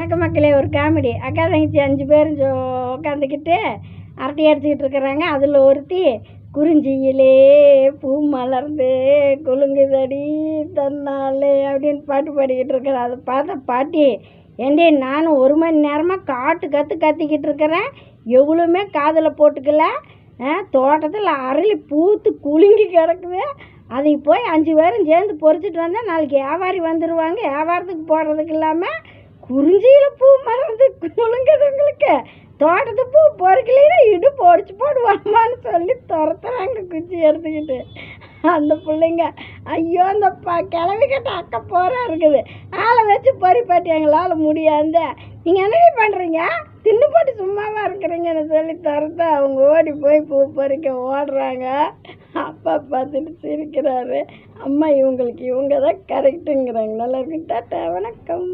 வணக்கம் மக்களே. ஒரு காமெடி. அக்கா தங்கச்சி 5 பேரும் உட்காந்துக்கிட்டு அரட்டை அடிச்சுக்கிட்டு இருக்கிறாங்க. அதில் ஒருத்தி குறிஞ்சியிலே பூ மலர்ந்து குலுங்குதடி தன்னாலே அப்படின்னு பாட்டு பாடிக்கிட்டு இருக்கிறேன். அதை பார்த்த பாட்டி, ஏண்டி நானும் 1 மணி நேரமாக கத்திக்கிட்டு இருக்கிறேன், எவ்வளோமே காதில் போட்டுக்கல. தோட்டத்தில் அரளி பூத்து குலுங்கி கிடக்குது. அதை போய் 5 பேரும் சேர்ந்து பொறிச்சிட்டு வந்தால் நாளைக்கு வியாபாரி வந்துடுவாங்க. வியாபாரத்துக்கு போடுறதுக்கு இல்லாமல் குறிஞ்சியில் பூ மலர்ந்து குலுங்குதுங்களுக்கு. தோட்டத்து பூ பொறுக்கலைன்னா இடுப்பு ஒடிச்சு போடுவாமான்னு சொல்லி துரத்துறாங்க குச்சி எடுத்துக்கிட்டு. அந்த பிள்ளைங்க ஐயோ அந்த கிளவி கட்ட அக்க போகிறா இருக்குது, ஆளை வச்சு பொறிப்பாட்டி எங்களால் முடியாது, நீங்கள் என்னடி பண்ணுறீங்க, தின்னு போட்டு சும்மாவா இருக்கிறீங்கன்னு சொல்லி துரத்த அவங்க ஓடி போய் பூ பறிக்க ஓடுறாங்க. அப்பா பார்த்துட்டு சிரிக்கிறாரு. அம்மா இவங்களுக்கு இவங்க தான் கரெக்டுங்கிறாங்க. நல்லா இருக்கு. டாட்டா, வணக்கம்.